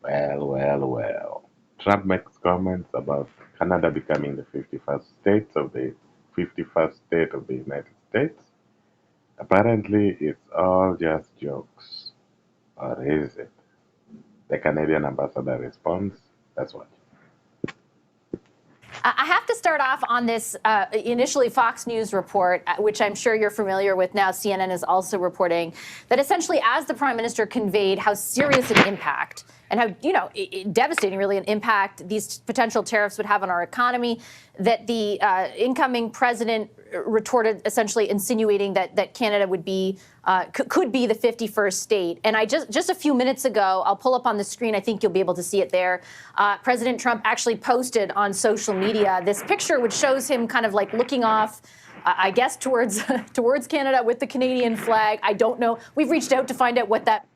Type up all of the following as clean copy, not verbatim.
Well. Trump makes comments about Canada becoming the 51st state of the United States. Apparently, it's all just jokes. Or is it? The Canadian ambassador responds. That's what. I have to start off on this initially Fox News report, which I'm sure you're familiar with now. CNN is also reporting that essentially as the prime minister conveyed how serious an impact and how, devastating really an impact these potential tariffs would have on our economy, that the incoming president retorted essentially insinuating that Canada would be could be the 51st state. And I just a few minutes ago, I'll pull up on the screen. I think you'll be able to see it there. President Trump actually posted on social media this picture, which shows him kind of like looking off, I guess, towards Canada with the Canadian flag. I don't know. We've reached out to find out what that.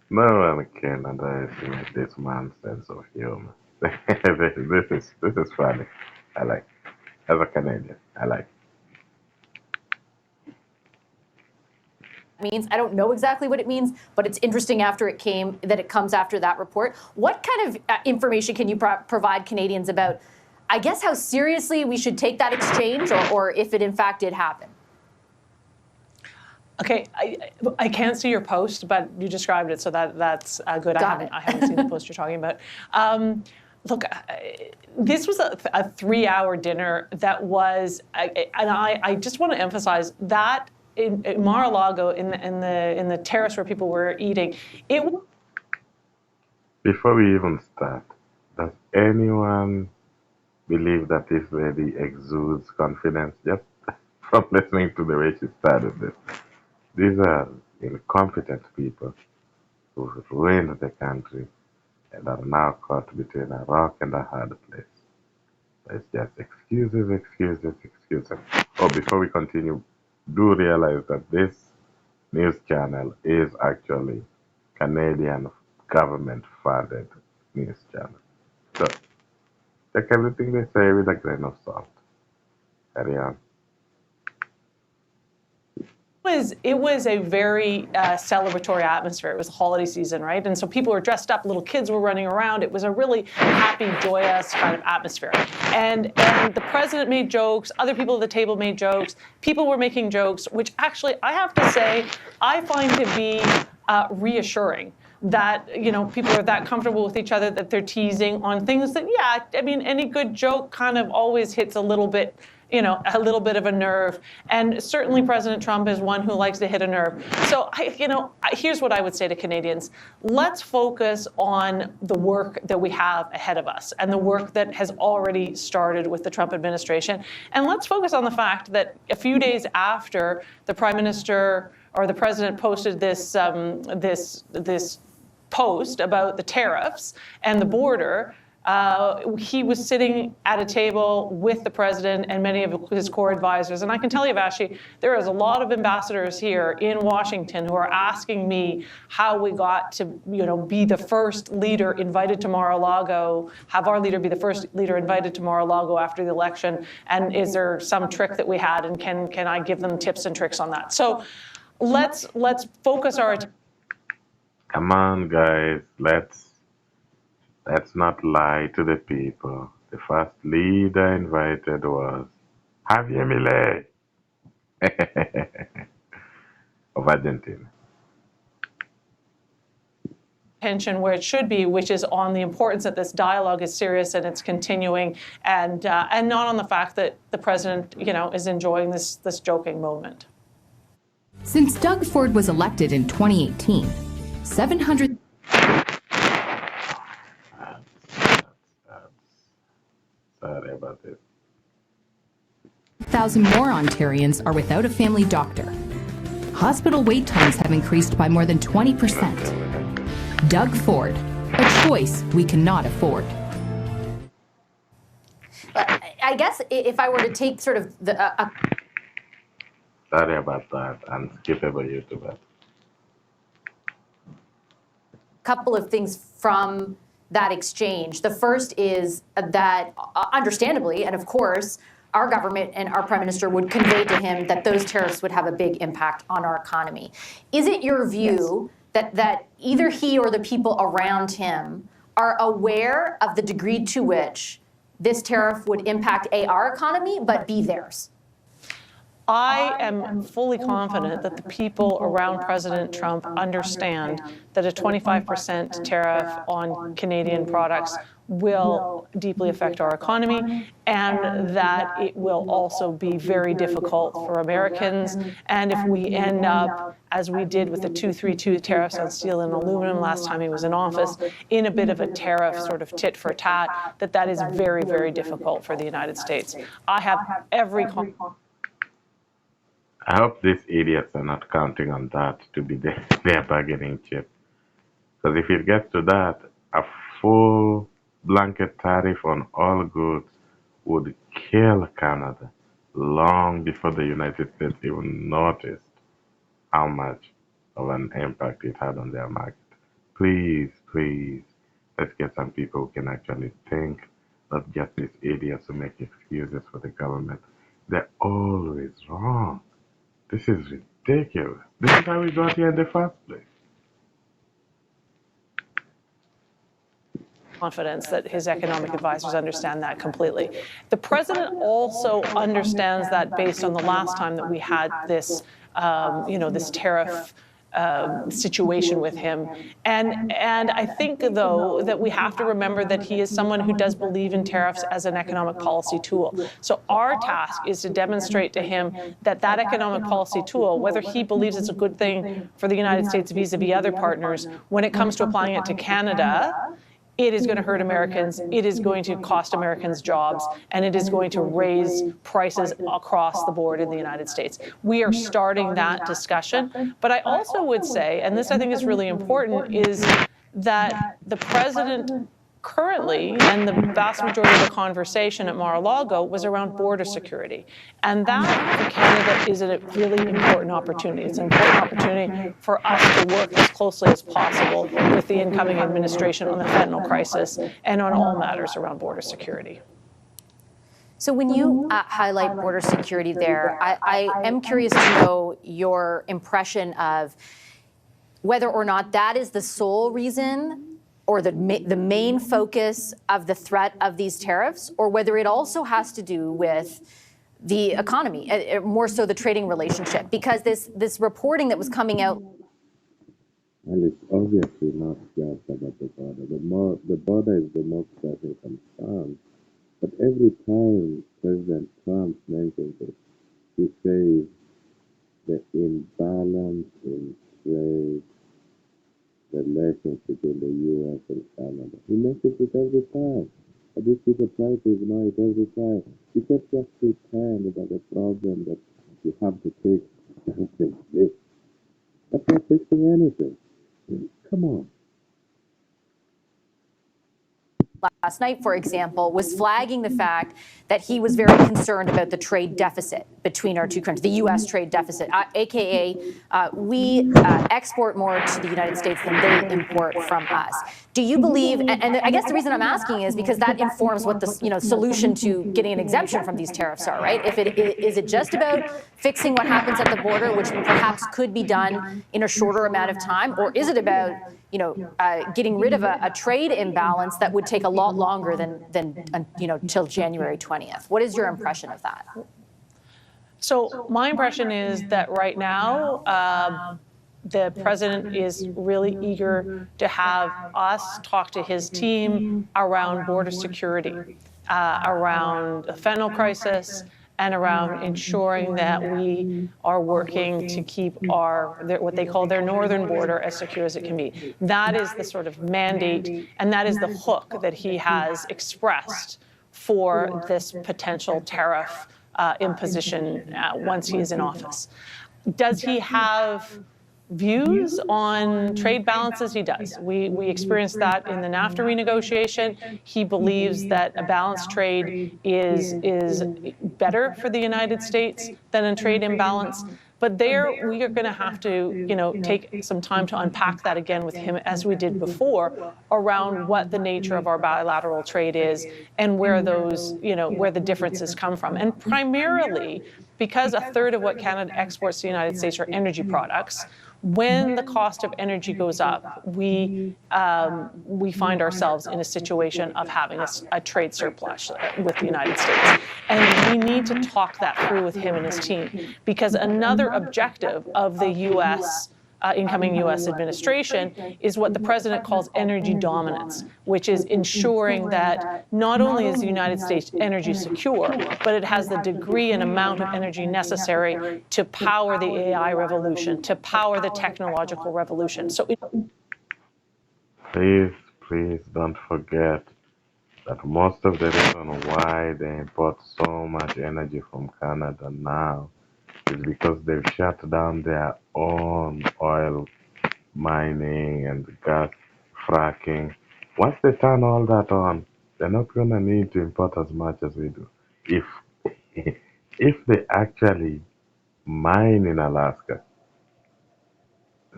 No one can underestimate this man's sense of humor. This is funny. I like. As a Canadian, I like. Means. I don't know exactly what it means, but it's interesting that it comes after that report. What kind of information can you provide Canadians about, I guess, how seriously we should take that exchange, or if it in fact did happen? Okay, I can't see your post, but you described it, so that's good. I haven't seen the post you're talking about. Look, this was a 3-hour dinner that was, and I just want to emphasize that in Mar-a-Lago, in the terrace where people were eating, Before we even start, does anyone believe that this lady exudes confidence just from listening to the way she started this? These are incompetent people who've ruined the country and are now caught between a rock and a hard place. It's just excuses. Oh, before we continue, do realize that this news channel is actually Canadian government-funded news channel. So, take everything they say with a grain of salt. Carry on. It was a very celebratory atmosphere. It was holiday season, right? And so people were dressed up, little kids were running around. It was a really happy, joyous kind of atmosphere. And the president made jokes, other people at the table made jokes, people were making jokes, which actually, I have to say, I find to be reassuring. That, people are that comfortable with each other that they're teasing on things that, any good joke kind of always hits a little bit of a nerve. And certainly President Trump is one who likes to hit a nerve. So, here's what I would say to Canadians. Let's focus on the work that we have ahead of us and the work that has already started with the Trump administration. And let's focus on the fact that a few days after the Prime Minister or the President posted this post about the tariffs and the border, he was sitting at a table with the president and many of his core advisors. And I can tell you, Vassy, there is a lot of ambassadors here in Washington who are asking me how we got to, be the first leader invited to Mar-a-Lago, have our leader be the first leader invited to Mar-a-Lago after the election. And is there some trick that we had? And can I give them tips and tricks on that? So let's focus our attention. Come on, guys. Let's not lie to the people. The first leader invited was Javier Milei of Argentina. Attention where it should be, which is on the importance that this dialogue is serious and it's continuing, and not on the fact that the president, is enjoying this joking moment. Since Doug Ford was elected in 2018, 700. Sorry about this. 1,000 more Ontarians are without a family doctor. Hospital wait times have increased by more than 20%. Doug Ford, a choice we cannot afford. I guess if I were to take sort of the... Sorry about that. Unskippable YouTuber. Couple of things from that exchange. The first is that, understandably, and of course, our government and our prime minister would convey to him that those tariffs would have a big impact on our economy. Is it your view that either he or the people around him are aware of the degree to which this tariff would impact A, our economy, but B, theirs? I am fully confident that the people around President Trump understand that a 25% tariff on Canadian products will deeply affect our economy, and that it will also be very difficult for Americans. And if we end up, as we did with the 232 tariffs on steel and aluminum last time he was in office, in a bit of a tariff sort of tit for tat, that is very, very difficult for the United States. I have every confidence. I hope these idiots are not counting on that to be their bargaining chip. Because if it gets to that, a full blanket tariff on all goods would kill Canada long before the United States even noticed how much of an impact it had on their market. Please, please, let's get some people who can actually think, not just these idiots who make excuses for the government. They're always wrong. This is ridiculous. This is how we got here in the first place. Confidence that his economic advisors understand that completely. The president also understands that based on the last time that we had this, this tariff situation with him. And I think, though, that we have to remember that he is someone who does believe in tariffs as an economic policy tool. So our task is to demonstrate to him that that economic policy tool, whether he believes it's a good thing for the United States vis-a-vis other partners, when it comes to applying it to Canada, it is going to hurt Americans, it is going to cost Americans jobs, and it is going to raise prices across the board in the United States. We are starting that discussion. But I also would say, and this I think is really important, is that the president currently, and the vast majority of the conversation at Mar-a-Lago was around border security. And that, for Canada, is a really important opportunity. It's an important opportunity for us to work as closely as possible with the incoming administration on the fentanyl crisis and on all matters around border security. So when you highlight border security there, I am curious to know your impression of whether or not that is the sole reason or the main focus of the threat of these tariffs, or whether it also has to do with the economy, more so the trading relationship, because this reporting that was coming out. And it's obviously not just about the border. The border is the most pressing concern. But every time President Trump mentions it, he says the imbalance in trade relations between the U.S. and Canada. He mentions it every time. And these people try to ignore it every time. You can't just pretend about a problem that you have to fix something big. That's not fixing anything. Come on. Last night, for example, was flagging the fact that he was very concerned about the trade deficit between our two countries, the U.S. trade deficit, aka we export more to the United States than they import from us. Do you believe, and I guess the reason I'm asking is because that informs what the solution to getting an exemption from these tariffs are, right? Is it just about fixing what happens at the border, which perhaps could be done in a shorter amount of time, or is it about getting rid of a trade imbalance that would take a lot longer than till January 20th? What is your impression of that? So my impression is that right now, the president is really eager to have us talk to his team around border security, around the fentanyl crisis, and around ensuring that we are working to keep what they call their northern border as secure as it can be. That is the sort of mandate, and that is the hook that he has expressed for this potential tariff imposition once he is in office. Does he have views on trade balances? He does. We experienced that in the NAFTA renegotiation. He believes that a balanced trade is better for the United States than a trade imbalance. But there, we are going to have to, take some time to unpack that again with him, as we did before, around what the nature of our bilateral trade is and where those, where the differences come from. And primarily, because a third of what Canada exports to the United States are energy products, when the cost of energy goes up, we find ourselves in a situation of having a trade surplus with the United States. And we need to talk that through with him and his team, because another objective of the U.S. Incoming U.S. administration is what the president calls energy dominance, which is ensuring that not only is the United States energy secure, but it has the degree and amount of energy necessary to power the AI revolution, to power the technological revolution. So, please don't forget that most of the reason why they import so much energy from Canada now is because they've shut down their own oil mining and gas fracking. Once they turn all that on, they're not going to need to import as much as we do. If they actually mine in Alaska,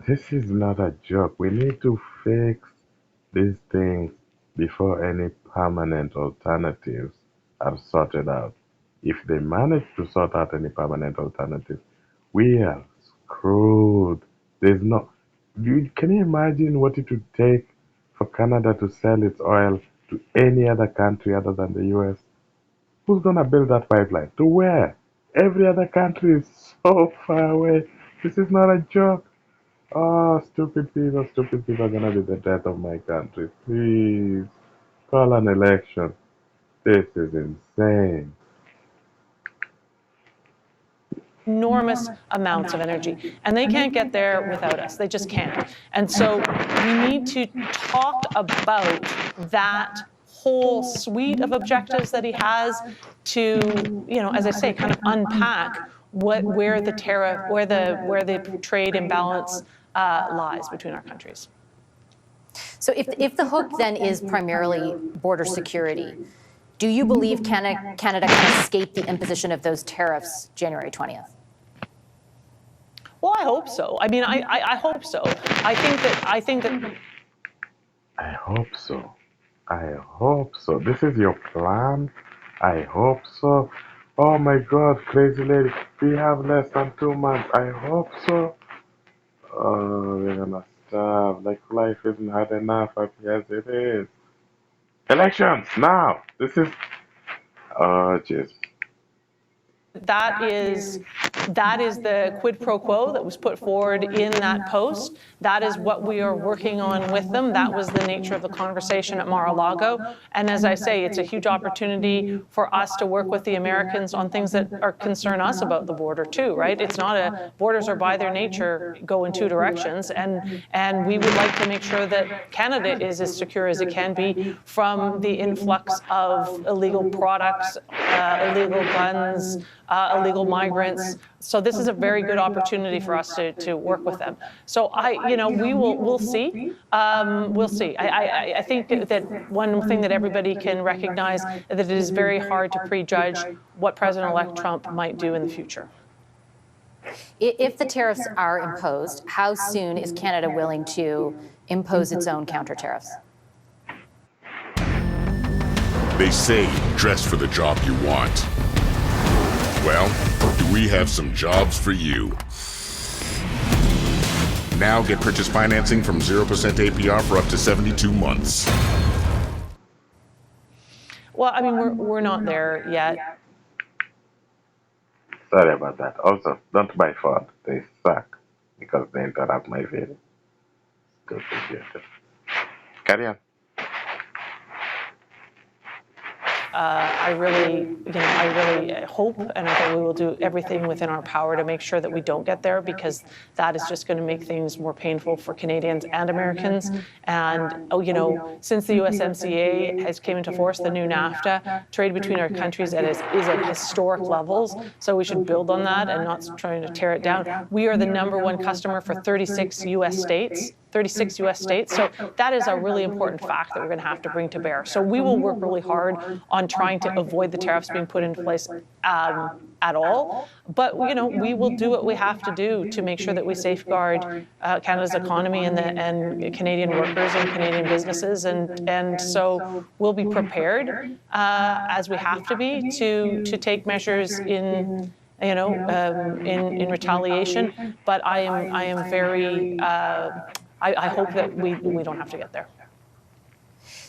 this is not a joke. We need to fix these things before any permanent alternatives are sorted out. If they manage to sort out any permanent alternatives, we are screwed. There's no. Can you imagine what it would take for Canada to sell its oil to any other country other than the US? Who's going to build that pipeline? To where? Every other country is so far away. This is not a joke. Oh, stupid people are going to be the death of my country. Please, call an election. This is insane. Enormous amounts of energy, and they can't get there without us. They just can't. And so we need to talk about that whole suite of objectives that he has to, as I say, kind of unpack where the trade imbalance lies between our countries. So if the hook then is primarily border security, do you believe Canada can escape the imposition of those tariffs January 20th? Well, I hope so. I mean, I hope so. I think that. I hope so. I hope so. This is your plan? I hope so. Oh my God, crazy lady. We have less than 2 months. I hope so. Oh, we're gonna starve. Like life isn't hard enough as it is. Elections now. This is. Oh, jeez. That is the quid pro quo that was put forward in that post. That is what we are working on with them. That was the nature of the conversation at Mar-a-Lago. And as I say, it's a huge opportunity for us to work with the Americans on things that concern us about the border too, right? It's not borders are by their nature go in two directions, and we would like to make sure that Canada is as secure as it can be from the influx of illegal products, illegal guns, illegal migrants. So this is a very good opportunity for us to work with them. So we'll see. We'll see. I think that one thing that everybody can recognize is that it is very hard to prejudge what President-elect Trump might do in the future. If the tariffs are imposed, how soon is Canada willing to impose its own counter tariffs? They say dress for the job you want. Well, do we have some jobs for you? Now get purchase financing from 0% APR for up to 72 months. Well, I mean, we're not there yet. Sorry about that. Also, don't buy Ford. They suck because they interrupt my video. Stupid. Carry on. I really hope, and I think we will do everything within our power to make sure that we don't get there, because that is just going to make things more painful for Canadians and Americans. And since the USMCA has came into force, the new NAFTA, trade between our countries is at historic levels. So we should build on that and not trying to tear it down. We are the #1 customer for 36 U.S. states. So that is a really important fact that we're going to have to bring to bear. So we will work really hard on trying to avoid the tariffs being put into place at all. But we will do what we have to do to make sure that we safeguard Canada's economy and Canadian workers and Canadian businesses. And so we'll be prepared as we have to be to take measures in in retaliation. But I am very. I hope that we don't have to get there.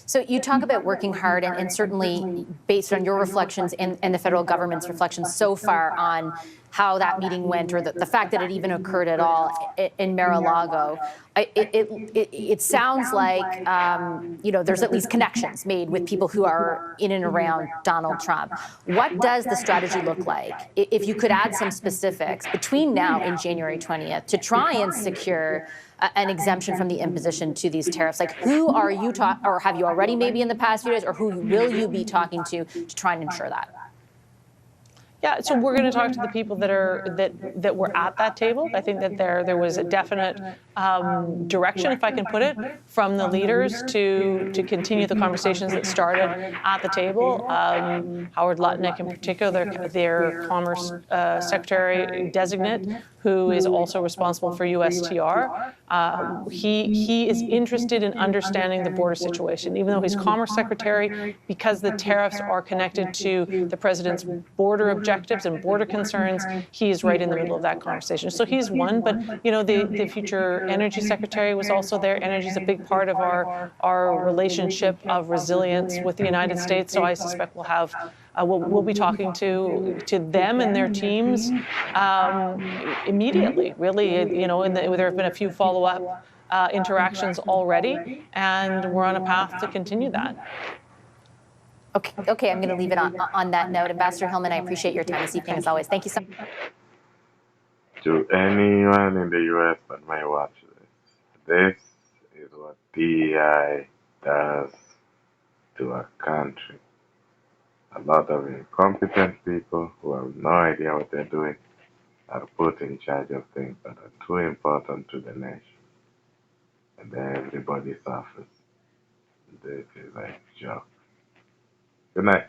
So you talk about working hard, and certainly based on your reflections and the federal government's reflections so far on how that meeting went, or the fact that it even occurred at all in Mar-a-Lago, it sounds like there's at least connections made with people who are in and around Donald Trump. What does the strategy look like, if you could add some specifics, between now and January 20th to try and secure an exemption from the imposition to these tariffs? Like, who are you or have you already maybe in the past few days, or who will you be talking to try and ensure that? Yeah, so we're going to talk to the people that were at that table. I think that there was a definite direction, if I can put it, from the leaders to continue the conversations that started at the table. Howard Lutnick, in particular, their Commerce Secretary designate, who is also responsible for USTR. He is interested in understanding the border situation, even though he's Commerce Secretary, because the tariffs are connected to the president's border objectives and border concerns. He is right in the middle of that conversation. So he's one, but the future Energy Secretary was also there. Energy is a big part of our relationship of resilience with the United States. So I suspect we'll have. We'll be talking to them and their teams immediately. Really, there have been a few follow-up interactions already, and we're on a path to continue that. Okay, I'm going to leave it on that note. Ambassador Hillman, I appreciate your time this evening, as always. Thank you so much. To anyone in the U.S. that may watch this is what DEI does to a country. A lot of incompetent people who have no idea what they're doing are put in charge of things that are too important to the nation. And then everybody suffers. This is a joke. Good night.